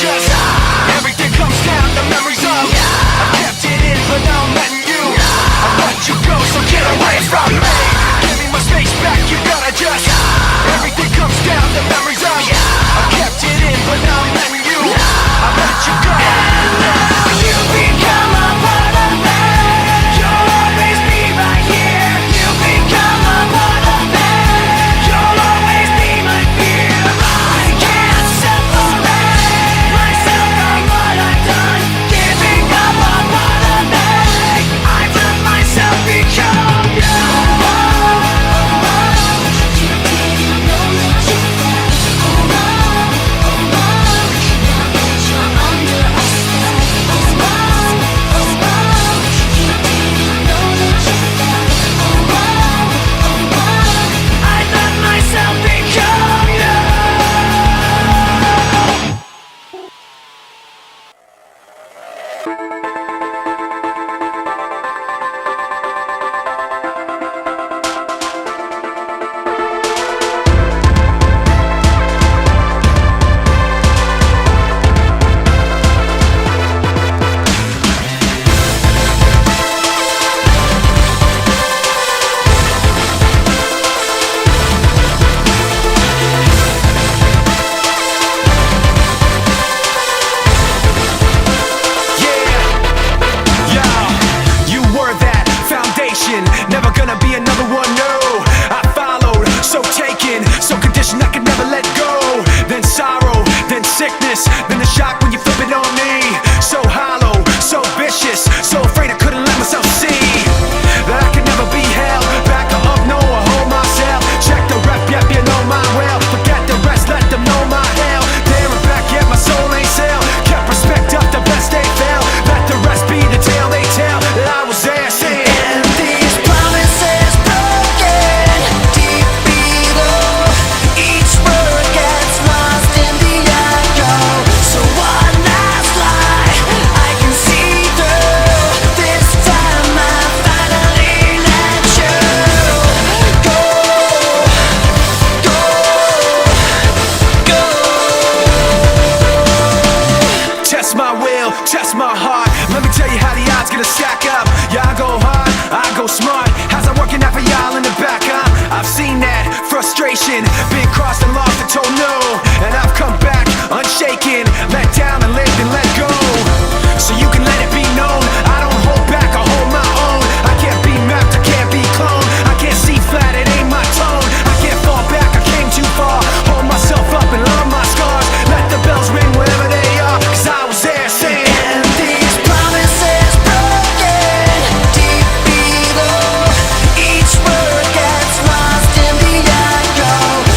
just everything comes down to memories of I kept it in, but now I'm letting you I let you go, so get away from me. Give me my space back, you gotta just everything comes down to memories of I kept it in, but now I'm letting you I let you go. You become a part of me. You'll always be right here. You become a part of me. You'll always be my fear. I can't separate myself from what I've done. Giving up on part of me. I let myself become you. Never gonna be another one, no. I followed, so taken, so conditioned I could never let go. Then sorrow, then sickness, then the shock when you flip it on me. So hollow, so vicious, so afraid I couldn't let myself see that I could never be held back or up, no, I hold myself. Check the rep, yep, you know my well. Forget the rest, let them know my hell. There and back, yet my soul ain't sell. Kept respect up, the best they fail. Let the rest be the tale they tell. That I was there saying test my heart, let me tell you how the odds gonna stack up. Yeah, I go hard, I go smart. How's that working out for y'all in the back, huh? I've seen that frustration, been crossed and lost and told no. And I've come back unshaken, let down and lived and let go. So you can let it be known, I don't hold back, I hold my own. I can't be mapped, I can't be cloned. I can't see flat, it ain't my tone. I can't fall back, I came too far. Hold myself up and love my scars. Let the bells ring wherever they are, cause I was there saying each word gets lost in the echo.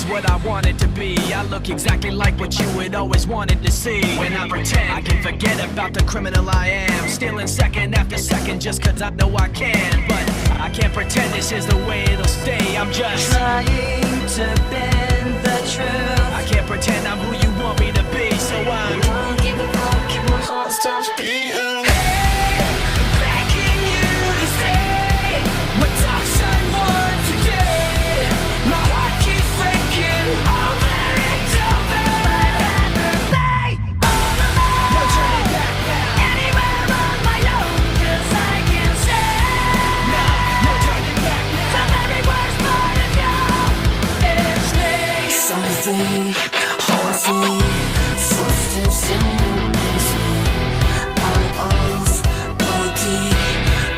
what I wanted to be. I look exactly like what you had always wanted to see. When I pretend I can forget about the criminal I am, stealing second after second just cause I know I can. But I can't pretend this is the way it'll stay. I'm just trying to bend the truth. I can't pretend I'm who you want me to be. So I won't give a fuck if my heart stops beating. Haunting footsteps in the basement. I'm off, body,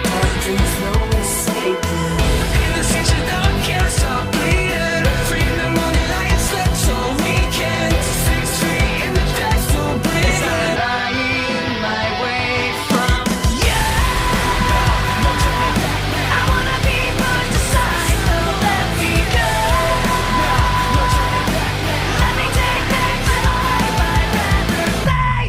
but there's no escaping. In the city now I can't stop bleeding. 3 in the morning I ain't slept all weekend. 6 feet in the depths still bleeding. Lying my way from you. I wanna be pushed aside, so let me go. Let me take back my life, I'd rather stay.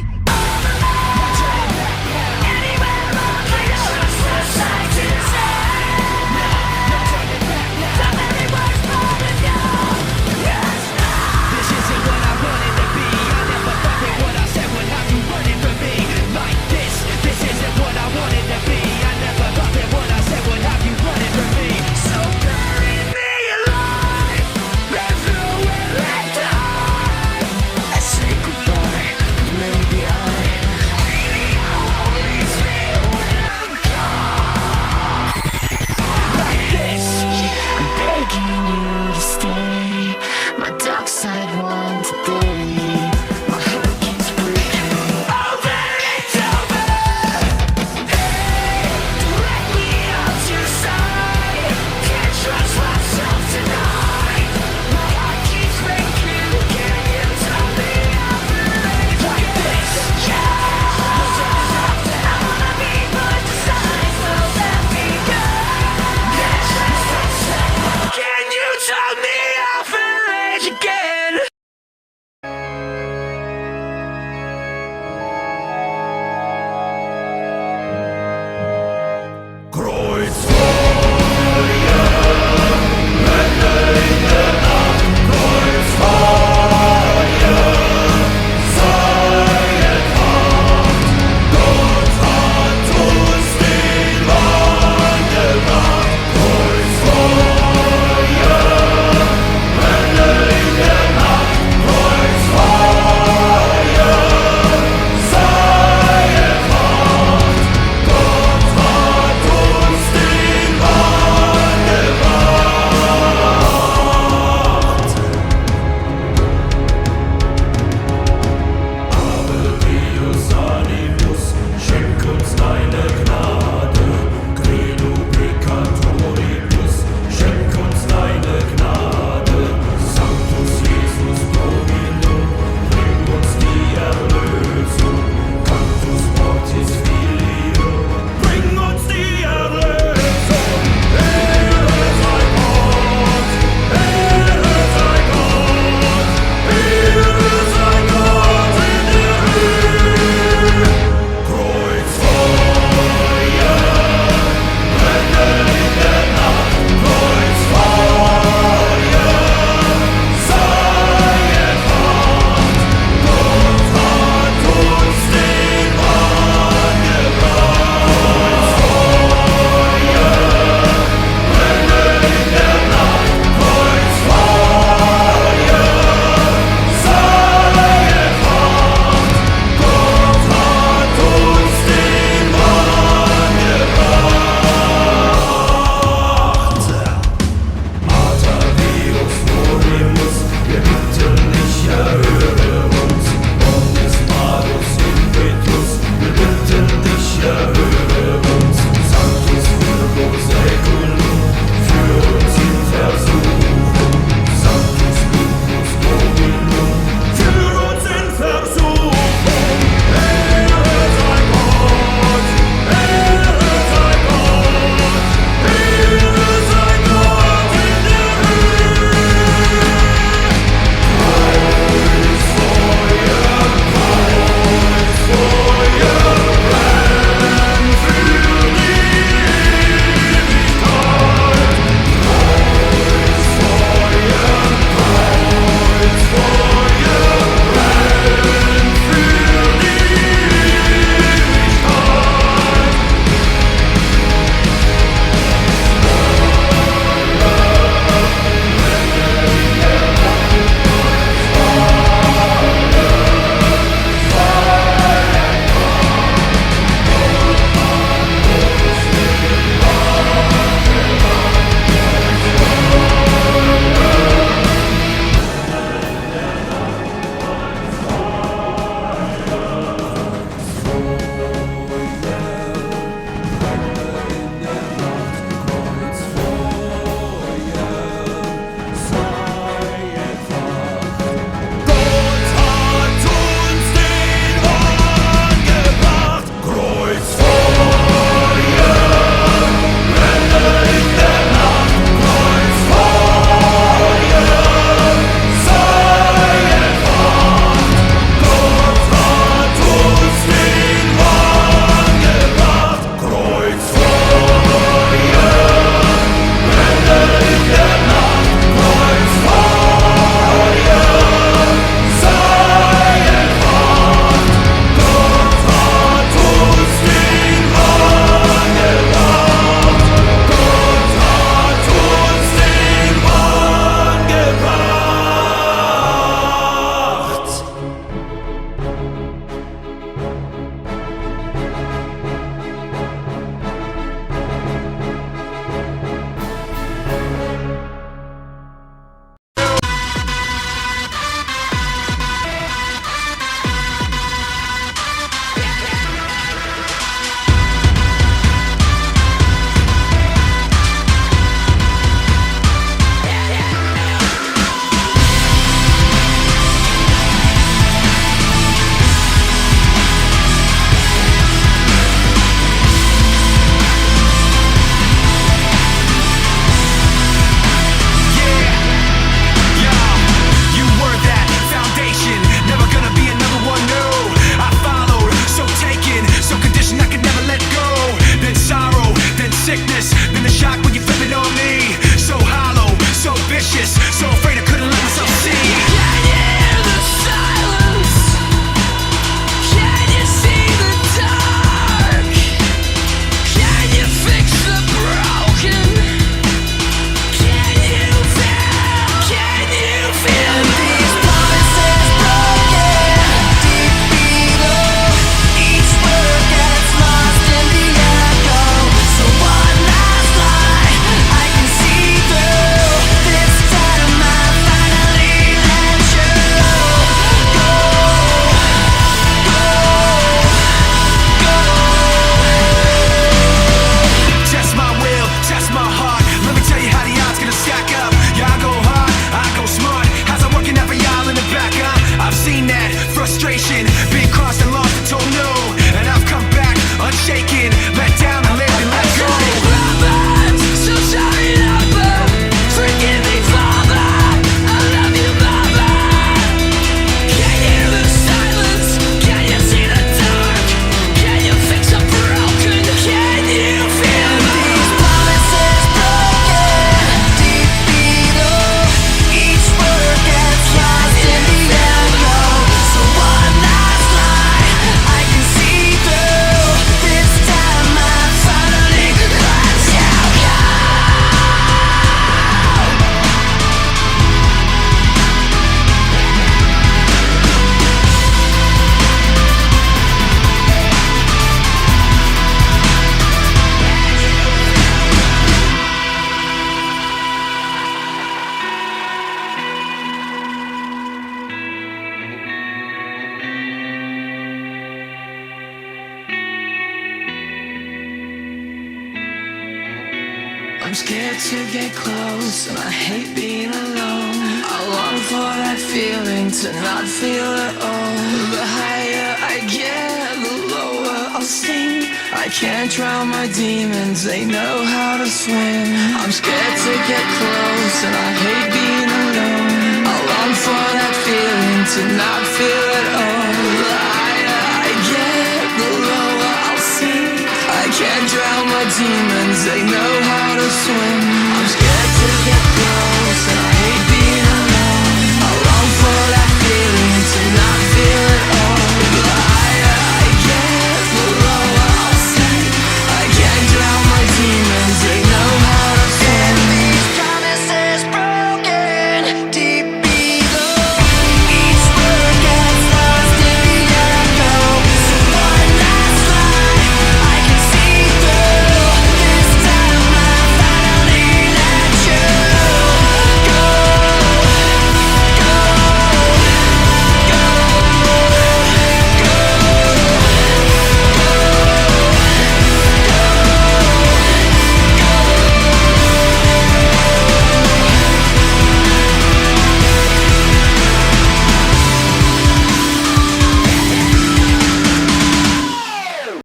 I'm scared to get close, and I hate being alone. I long for that feeling to not feel at all. The higher I get, the lower I'll sink. I can't drown my demons, they know how to swim. I'm scared to get close, and I hate being alone. I long for that feeling to not feel at all. The higher I get, the lower I'll sink. I can't drown my demons, they know how to swim. I'm scared to get close, and I hate